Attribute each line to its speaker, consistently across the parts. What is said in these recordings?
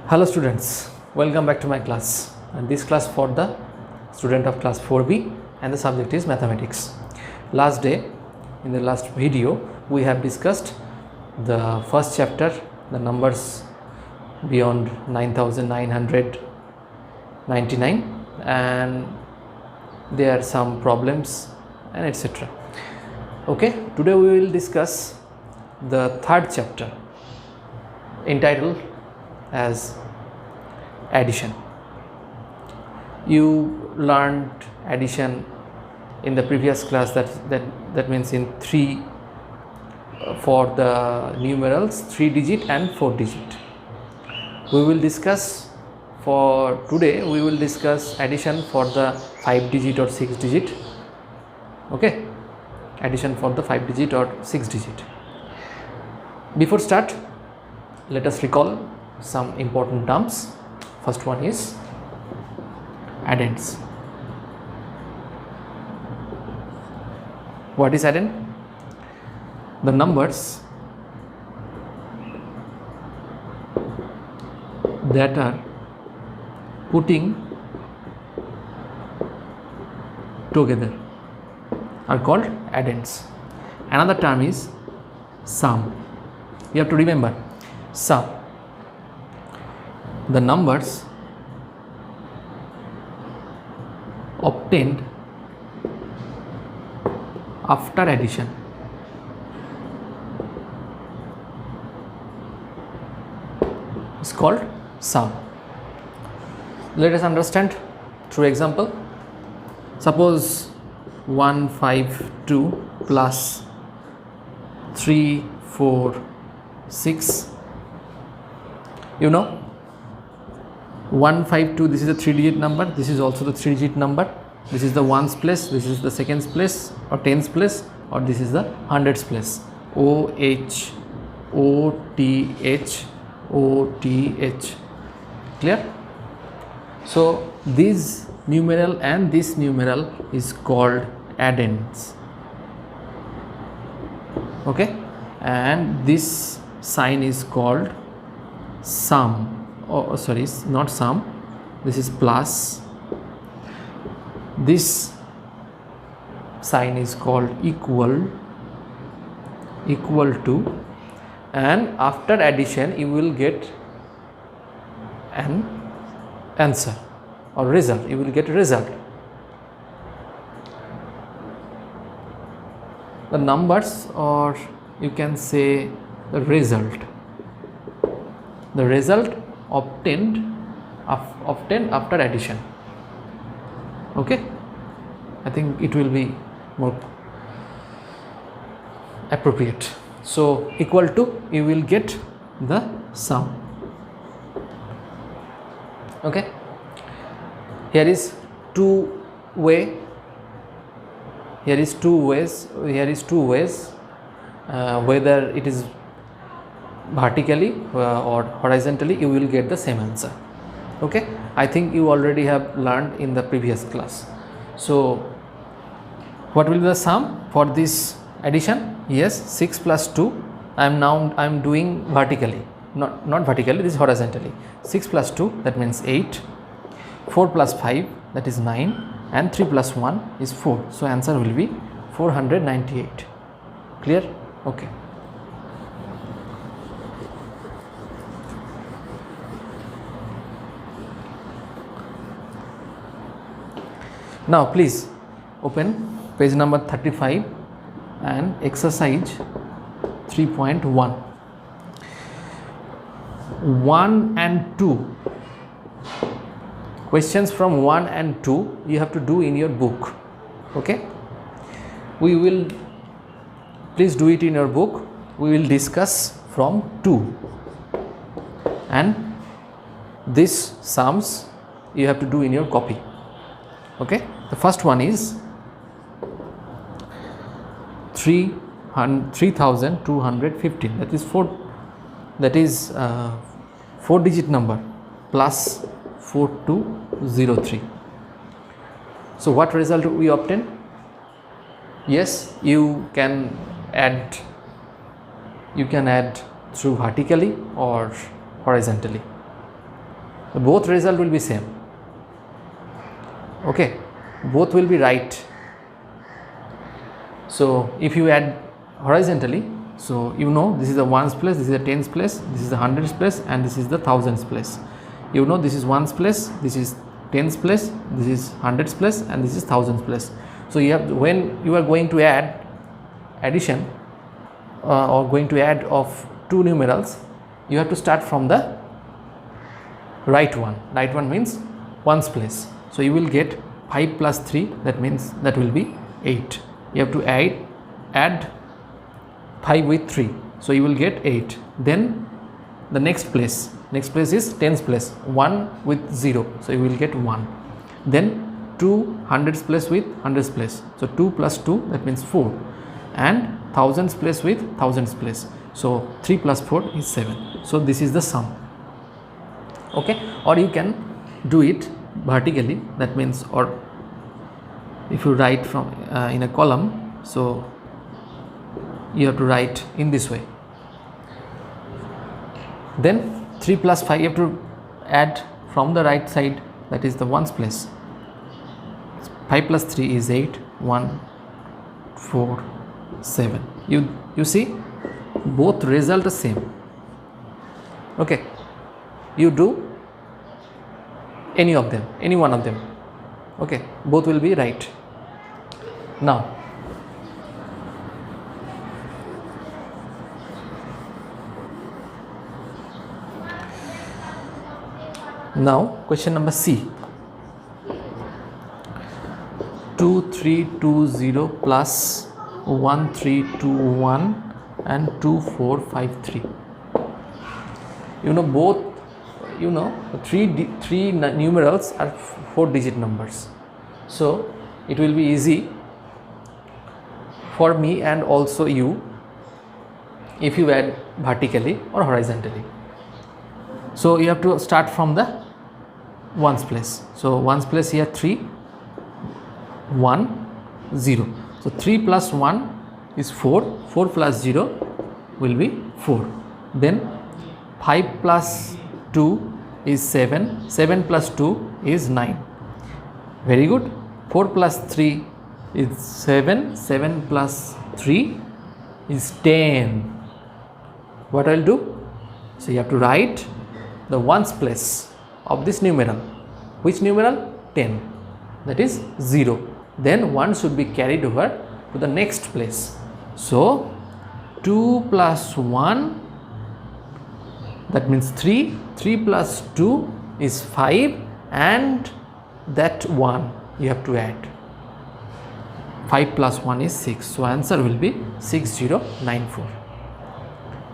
Speaker 1: Hello students, welcome back to my class, and this class for the student of class 4B and the subject is mathematics. Last day, in the last video, we have discussed the first chapter, the numbers beyond 9999, and there are some problems and etc. Okay, today we will discuss the third chapter entitled as addition. You learned addition in the previous class, that means in 3 for the numerals 3 digit and 4 digit. We will discuss for today, we will discuss addition for the 5 digit or 6 digit. Okay, addition for the 5 digit or 6 digit. Before start, let us recall some important terms. First one is addends. What is addend? The numbers that are putting together are called addends. Another term is sum. You have to remember sum. The numbers obtained after addition is called sum. Let us understand through example. Suppose 152 plus 346. You know 152, this is a 3 digit number, this is also the 3 digit number, this is the ones place, this is the seconds place or tens place, or this is the hundreds place. OH, OTH, OTH. Clear? So this numeral and this numeral is called addends. Okay, and this sign is called sum. Oh, sorry, not sum, this is plus. This sign is called equal to, and after addition you will get an answer or result. You will get a result. The numbers, or you can say the result obtained after addition. Okay, I think it will be more appropriate. So equal to, you will get the sum. Okay, here is two ways whether it is vertically or horizontally, you will get the same answer. Okay, I think you already have learned in the previous class. So what will be the sum for this addition? Yes, 6 plus 2. I am doing vertically, not vertically, this is horizontally. 6 plus 2, that means 8. 4 plus 5, that is 9, and 3 plus 1 is 4. So answer will be 498. Clear? Okay. Now please open page number 35 and exercise 3.1. 1 and 2. Questions from 1 and 2 you have to do in your book. Okay, we will, please do it in your book. We will discuss from 2, and these sums you have to do in your copy. Okay, the first one is 3215, that is 4 digit number plus 4203. So what result we obtain? Yes, you can add through vertically or horizontally. both result will be same. Okay, both will be right. So if you add horizontally, so you know this is the ones place, this is the tens place, this is the hundreds place, and this is the thousands place. You know this is ones place, this is tens place, this is hundreds place, and this is thousands place. So you have, when you are going to add addition or going to add of two numerals, you have to start from the right one. Right one means ones place. So you will get 5 plus 3, that means that will be 8. You have to add 5 with 3, so you will get 8. Then the next place is tens place, 1 with 0, so you will get 1. Then 2 hundreds place with hundreds place, so 2 plus 2, that means 4, and thousands place with thousands place, so 3 plus 4 is 7. So this is the sum. Okay, or you can do it vertically, that means, or if you write from in a column, so you have to write in this way. Then 3 plus 5, you have to add from the right side, that is the ones place. 5 plus 3 is 8, 1, 4, 7. You see both result the same. Okay, you do any of them, any one of them. Okay, both will be right. Now question number C. 2320 plus 1321 and 2453. You know both, you know three numerals are 4-digit numbers, so it will be easy for me and also you if you add vertically or horizontally. So you have to start from the ones place. So ones place here 3, 1, 0. So 3 plus 1 is 4, 4 plus 0 will be 4. Then 5 plus 2 is 7, 7 plus 2 is 9. Very good. 4 plus 3 is 7, 7 plus 3 is 10. What I will do? So you have to write the ones place of this numeral. Which numeral? 10. That is 0. Then 1 should be carried over to the next place. So 2 plus 1, that means 3. 3 plus 2 is 5, and that 1 you have to add. 5 plus 1 is 6. So answer will be 6094.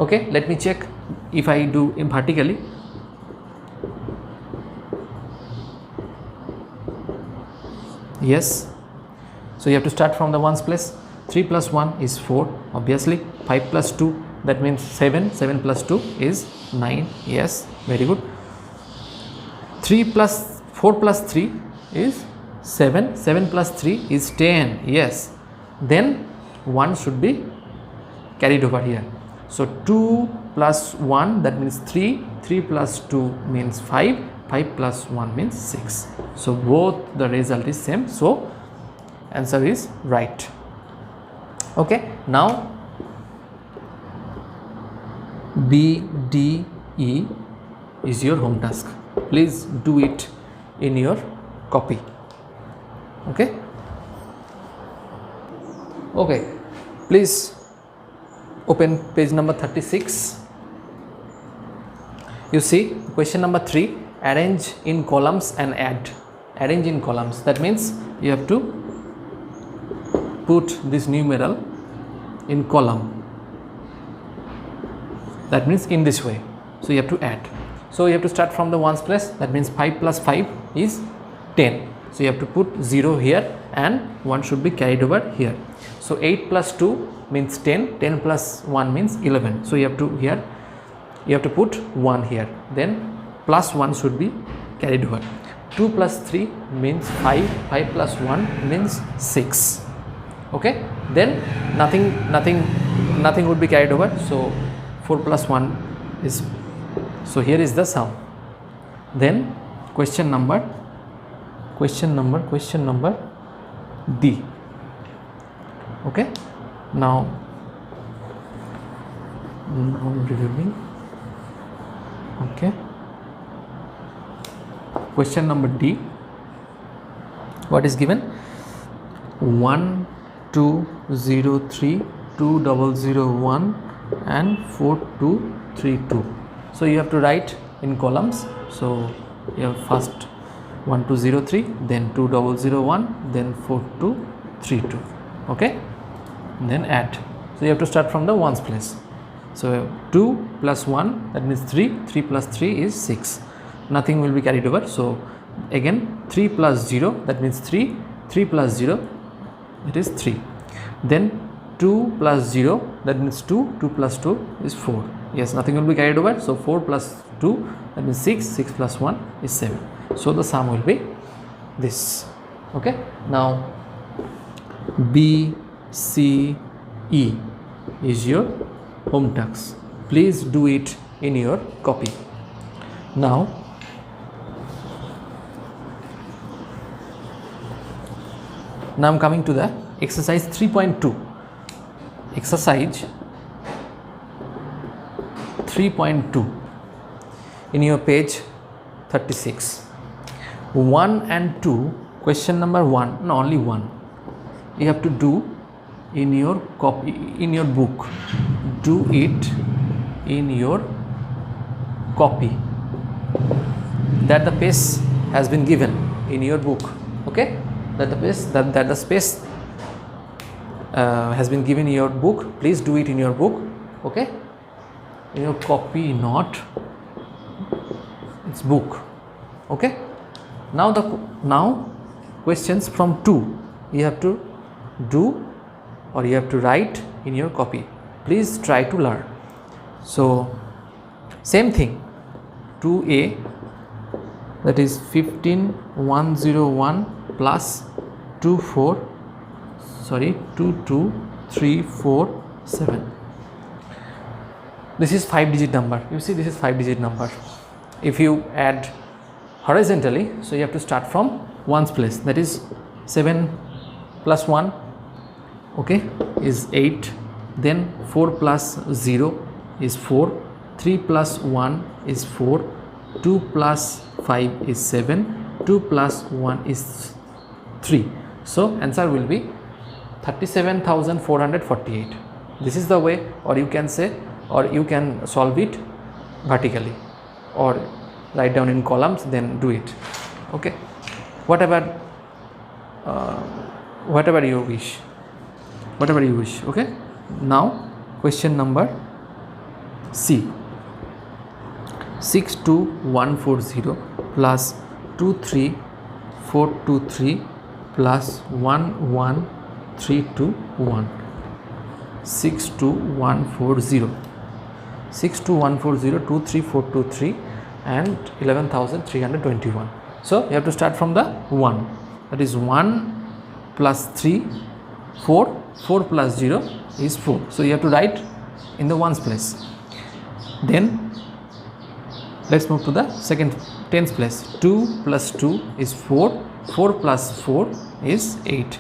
Speaker 1: Okay, let me check if I do in vertically. Yes, so you have to start from the ones place. 3 plus 1 is 4, obviously. 5 plus 2, that means 7. 7 plus 2 is 9. Yes, very good. 4 plus 3 is 7. 7 plus 3 is 10. Yes, then 1 should be carried over here. So 2 plus 1, that means 3. 3 plus 2 means 5. 5 plus 1 means 6. So both the result is same. So answer is right. Okay, now B, D, E is your home task. Please do it in your copy. Okay. Okay, please open page number 36. You see question number 3, arrange in columns and add. Arrange in columns, that means you have to put this numeral in column, that means in this way. So you have to add. So you have to start from the ones place, that means 5 plus 5 is 10. So you have to put 0 here and 1 should be carried over here. So 8 plus 2 means 10, 10 plus 1 means 11. So you have to here, you have to put 1 here, then plus 1 should be carried over. 2 plus 3 means 5, 5 plus 1 means 6. Okay, then nothing would be carried over. So 4 plus 1 is, so here is the sum. Then question number D. Okay, now reviewing. Okay, question number D. What is given? 1203, 2001 and 4232. So you have to write in columns. So you have first 1203, then 2001, then 4232. Okay, then add. So you have to start from the ones place. So 2 plus 1, that means 3. 3 plus 3 is 6. Nothing will be carried over. So again 3 plus 0, that means 3. 3 plus 0, it is 3. Then 2 plus 0, that means 2. 2 plus 2 is 4. Yes, nothing will be carried over. So 4 plus 2, that means 6. 6 plus 1 is 7. So the sum will be this. Okay, now B, C, E is your home task. Please do it in your copy. Now I'm coming to the exercise 3.2. Exercise 3.2 in your page 36. 1 and 2, question number 1, no, only 1. You have to do in your copy, in your book. Do it in your copy. That the pace has been given in your book. Okay, that the pace, that the space has been given in your book. Please do it in your book. Okay, in your copy, not it's book. Okay, now questions from 2 you have to do, or you have to write in your copy. Please try to learn. So same thing, 2a, that is 15101 plus 22347. This is 5-digit number. You see, this is 5-digit number. If you add horizontally, so you have to start from ones place, that is 7 plus 1, okay, is 8. Then 4 plus 0 is 4. 3 plus 1 is 4. 2 plus 5 is 7. 2 plus 1 is 3. So answer will be 37,448. This is the way, or you can say, or you can solve it vertically, or write down in columns, then do it. Okay, whatever you wish. Okay, now question number C. 62140 plus 23423 plus 11321. 62140, 23423 and 11,321. So you have to start from the 1, that is 1 plus 3, 4. 4 plus 0 is 4. So you have to write in the ones place. Then let's move to the second tens place. 2 plus 2 is 4. 4 plus 4 is 8.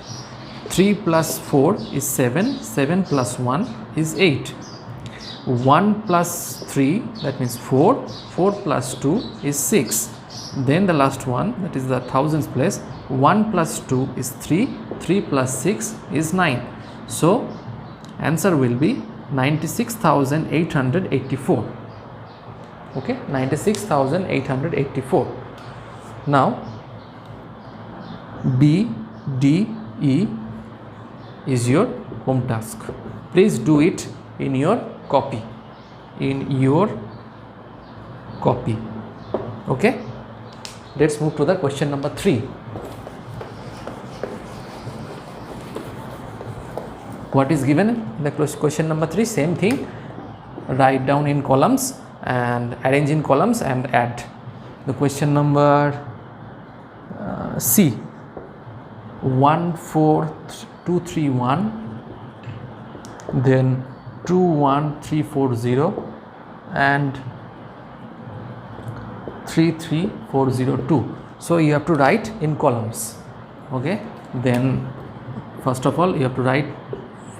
Speaker 1: 3 plus 4 is 7. 7 plus 1 is 8. 1 plus 3, that means 4. 4 plus 2 is 6. Then the last one, that is the thousands place. 1 plus 2 is 3. 3 plus 6 is 9. So answer will be 96,884. Okay, 96,884. Now B, D, E is your home task. Please do it in your copy. Okay, let's move to the question number 3. What is given in the question number 3? Same thing, write down in columns and arrange in columns and add. The question number C, 14231, then 21340 and 33402. So you have to write in columns. Okay, then first of all you have to write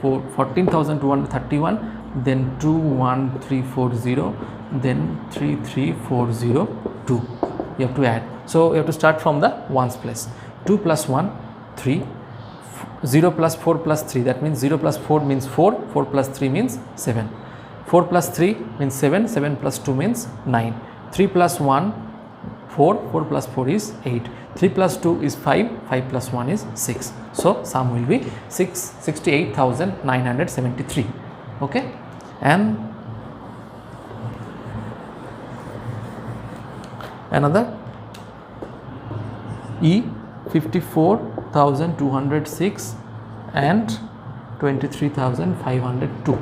Speaker 1: 14,231, then 21340, then 33402. You have to add. So you have to start from the ones place. 2 plus 1 3, 0 plus 4 plus 3, that means 0 plus 4 means 4, 4 plus 3 means 7, 4 plus 3 means 7, 7 plus 2 means 9, 3 plus 1 4, 4 plus 4 is 8, 3 plus 2 is 5, 5 plus 1 is 6. So sum will be 68,973. Okay, and another E 54,206 and 23,502.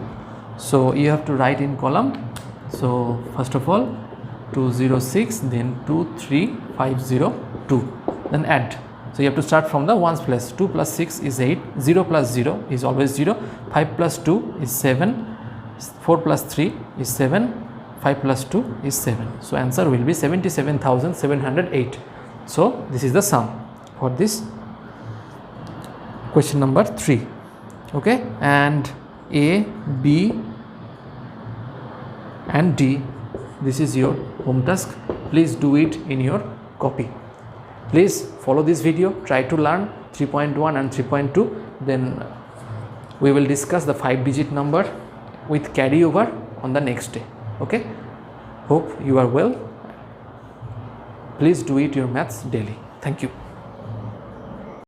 Speaker 1: So you have to write in column. So first of all 206, then 23502, then add. So you have to start from the ones place. 2 plus 6 is 8, 0 plus 0 is always 0, 5 plus 2 is 7, 4 plus 3 is 7, 5 plus 2 is 7. So answer will be 77,708. So this is the sum for this question number 3. Okay, and A, B and D, this is your home task. Please do it in your copy. Please follow this video, try to learn 3.1 and 3.2, then we will discuss the 5-digit number with carryover on the next day. Okay, hope you are well. Please do it your maths daily. Thank you.